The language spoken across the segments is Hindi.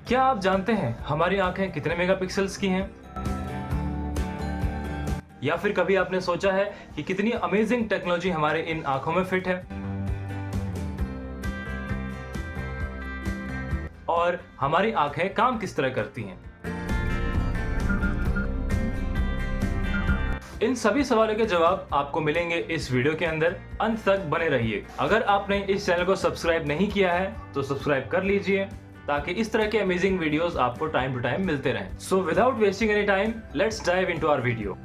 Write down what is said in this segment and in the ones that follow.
क्या आप जानते हैं हमारी आंखें कितने मेगापिक्सल्स की हैं? या फिर कभी आपने सोचा है कि कितनी अमेजिंग टेक्नोलॉजी हमारे इन आंखों में फिट है? और हमारी आंखें काम किस तरह करती हैं? इन सभी सवालों के जवाब आपको मिलेंगे इस वीडियो के अंदर। अंत तक बने रहिए। अगर आपने इस चैनल को सब्सक्राइब नहीं किया है तो सब्सक्राइब कर लीजिए ताकि इस तरह के अमेजिंग वीडियोस आपको टाइम टू टाइम मिलते रहें। So without wasting any time, let's dive into our video.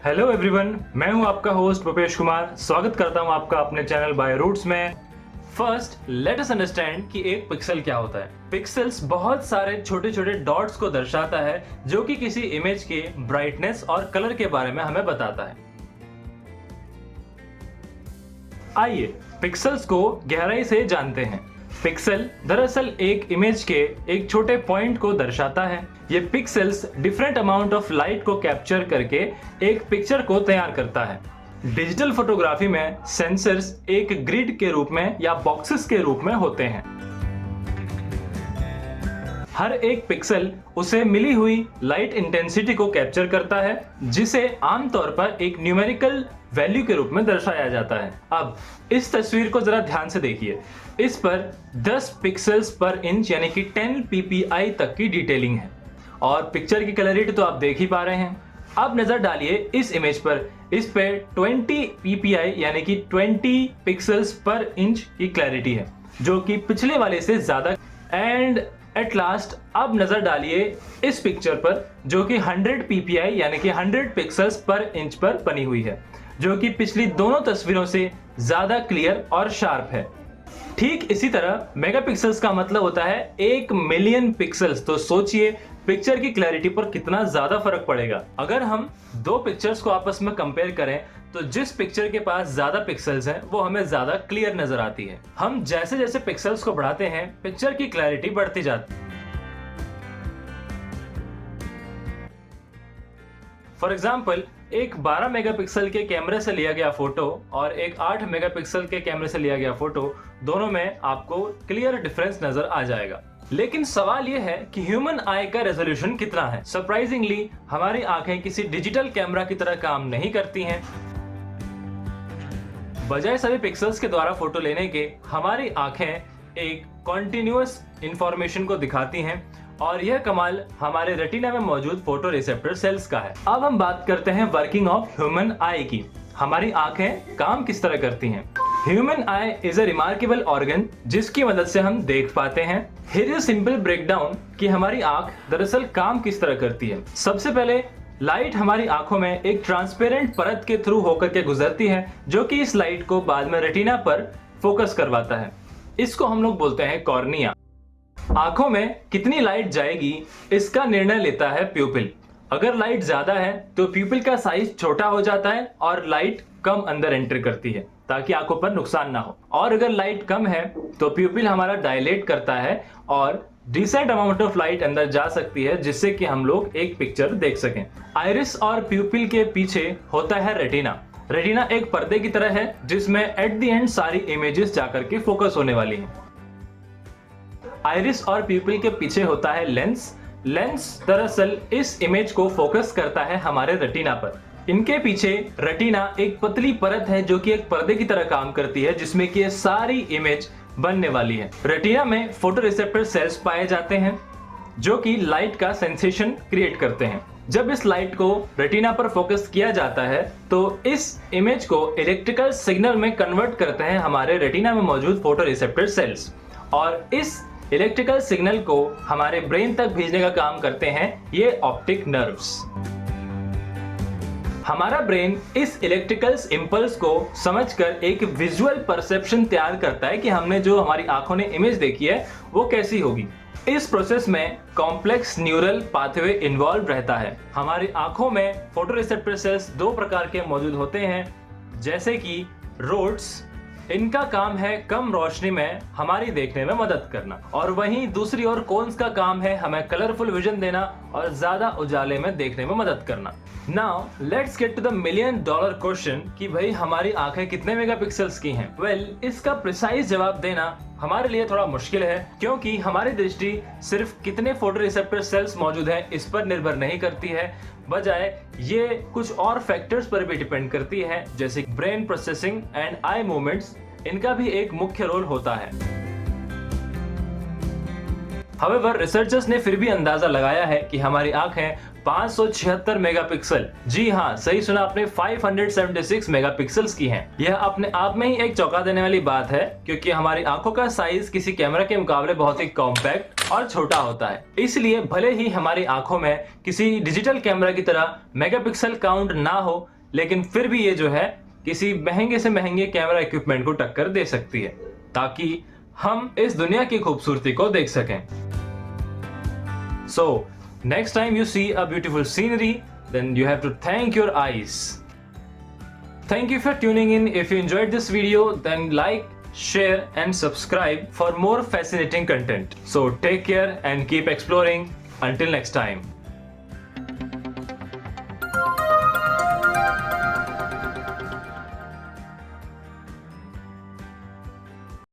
Hello everyone, मैं हूं आपका होस्ट भूपेश कुमार। स्वागत करता हूं आपका अपने चैनल बाय रूट्स में। फर्स्ट लेट अस अंडरस्टैंड कि एक पिक्सल क्या होता है। पिक्सल्स बहुत सारे छोटे छोटे डॉट्स को दर्शाता है जो कि किसी इमेज के ब्राइटनेस और कलर के बारे में हमें बताता है। आइए पिक्सल्स को गहराई से जानते हैं। पिक्सल दरअसल एक इमेज के एक छोटे पॉइंट को दर्शाता है। ये pixels different amount of light को कैप्चर करके एक पिक्चर को तैयार करता है। डिजिटल फोटोग्राफी में सेंसर्स एक ग्रिड के रूप में या बॉक्सेस के रूप में होते हैं। हर एक पिक्सल उसे मिली हुई लाइट इंटेंसिटी को कैप्चर करता है, जिसे आमतौर पर एक न्यूमेरिकल वैल्यू के रूप में दर्शाया जाता है। अब इस तस्वीर को जरा ध्यान से देखिए। इस पर 10 पिक्सल्स पर इंच यानी कि 10 ppi तक की डिटेलिंग है और पिक्चर की क्लैरिटी तो आप देख ही पा रहे हैं। अब नजर डालिए इस इमेज पर। इस पे 20 ppi यानी कि 20 पिक्सल्स पर इंच की क्लैरिटी है, जो कि पिछले वाले से ज्यादा। एंड एट लास्ट अब नजर डालिए इस पिक्चर पर, जो कि 100 ppi यानी कि 100 पिक्सल्स पर इंच पर बनी हुई है, जो कि पिछली दोनों तस्वीरों से ज्यादा क्लियर और शार्प है। ठीक इसी तरह मेगापिक्सल्स का मतलब होता है 1 मिलियन पिक्सल्स। तो सोचिए पिक्चर की क्लैरिटी पर कितना ज्यादा फर्क पड़ेगा। अगर हम दो पिक्चर्स को आपस में कंपेयर करें तो जिस पिक्चर के पास ज्यादा पिक्सल्स हैं वो हमें ज्यादा क्लियर नजर आती है। हम जैसे जैसे पिक्सल्स को बढ़ाते हैं पिक्चर की क्लैरिटी बढ़ती जाती है। फॉर एग्जाम्पल, एक 12 मेगापिक्सल के कैमरे से लिया गया फोटो और एक 8 मेगापिक्सल के कैमरे से लिया गया फोटो, दोनों में आपको क्लियर डिफरेंस नजर आ जाएगा। लेकिन सवाल यह है कि ह्यूमन आई का रेजोल्यूशन कितना है। सरप्राइजिंगली हमारी आंखें किसी डिजिटल कैमरा की तरह काम नहीं करती हैं। बजाय सभी पिक्सल्स के द्वारा फोटो लेने के, हमारी आंखें एक कॉन्टिन्यूअस इंफॉर्मेशन को दिखाती हैं और यह कमाल हमारे रेटिना में मौजूद फोटो रिसेप्टर सेल्स का है। अब हम बात करते हैं वर्किंग ऑफ ह्यूमन आई की। हमारी आंखें काम किस तरह करती हैं। Human I is a remarkable organ जिसकी मदद से हम देख पाते हैं। Here is a simple breakdown कि हमारी आंख दरअसल काम किस तरह करती है। सबसे पहले लाइट हमारी आंखों में एक ट्रांसपेरेंट परत के थ्रू होकर के गुजरती है, जो कि इस लाइट को बाद में रेटिना पर फोकस करवाता है। इसको हम लोग बोलते हैं कॉर्निया। आंखों में कितनी लाइट जाएगी इसका निर्णय लेता है प्यूपिल। अगर लाइट ज्यादा है तो प्यूपिल का साइज छोटा हो जाता है और लाइट कम अंदर एंटर करती है ताकि आंखों पर नुकसान ना हो। और अगर लाइट कम है तो प्यूपिल हमारा डायलेट करता है और डिसेंट अमाउंट ऑफ लाइट अंदर जा सकती है, जिससे कि हम लोग एक पिक्चर देख सकें। आइरिस और प्यूपिल के पीछे होता है रेटिना। रेटिना एक पर्दे की तरह है जिसमें एट द एंड सारी इमेजेस जाकर के फोकस होने वाली हैं। आइरिस और प्यूपिल के पीछे होता है लेंस। लेंस दरअसल इस इमेज को फोकस करता है हमारे रेटिना पर। इनके पीछे रेटिना एक पतली परत है जो कि एक पर्दे की तरह काम करती है, जिसमें कि ये सारी इमेज बनने वाली है। रेटिना में फोटो रिसेप्टर सेल्स पाए जाते हैं जो कि लाइट का सेंसेशन क्रिएट करते हैं। जब इस लाइट को रेटिना पर फोकस किया जाता है तो इस इमेज को इलेक्ट्रिकल सिग्नल में कन्वर्ट करते हैं हमारे रेटिना में मौजूद फोटो रिसेप्टर सेल्स, और इस इलेक्ट्रिकल सिग्नल को हमारे ब्रेन तक भेजने का काम करते हैं ये ऑप्टिक नर्व्स। हमारा ब्रेन इस इलेक्ट्रिकल इंपल्स को समझकर एक विजुअल परसेप्शन तैयार करता है कि हमने जो हमारी आंखों ने इमेज देखी है वो कैसी होगी। इस प्रोसेस में कॉम्प्लेक्स न्यूरल पाथवे इन्वॉल्व रहता है। हमारी आंखों में फोटोरिसेप्टर सेल्स दो प्रकार के मौजूद होते हैं, जैसे कि रोड्स। इनका काम है कम रोशनी में हमारी देखने में मदद करना, और वहीं दूसरी ओर कोन्स का काम है हमें कलरफुल विजन देना और ज्यादा उजाले में देखने में मदद करना। Now let's get to the $1,000,000 question कि भाई हमारी आंखें कितने मेगापिक्सल्स की हैं? वेल, इसका प्रिसाइज जवाब देना हमारे लिए थोड़ा मुश्किल है, क्योंकि हमारी दृष्टि सिर्फ कितने फोटो रिसेप्टर सेल्स मौजूद हैं इस पर निर्भर नहीं करती है, बजाय ये कुछ और फैक्टर्स पर भी डिपेंड करती है, जैसे brain processing and eye movements, इनका भी एक मुख्य रोल होता है। However, रिसर्चर्स ने फिर भी अंदाजा लगाया है कि हमारी आंखें 576 मेगापिक्सल, जी हाँ सही सुना आपने, 576 मेगापिक्सल्स की हैं। यह अपने आप में ही एक चौंका देने वाली बात है, क्योंकि हमारी आंखों का साइज किसी कैमरा के मुकाबले बहुत ही कॉम्पैक्ट और छोटा होता है। इसलिए भले ही हमारी आंखों में किसी डिजिटल कैमरा की तरह मेगापिक्सल काउंट ना हो, लेकिन फिर भी ये जो है किसी महंगे से महंगे कैमरा इक्विपमेंट को टक्कर दे सकती है, ताकि हम इस दुनिया की खूबसूरती को देख सकें। So, next time you see a beautiful scenery, then you have to thank your eyes. Thank you for tuning in. If you enjoyed this video, then like, share and subscribe for more fascinating content. So take care and keep exploring. Until next time.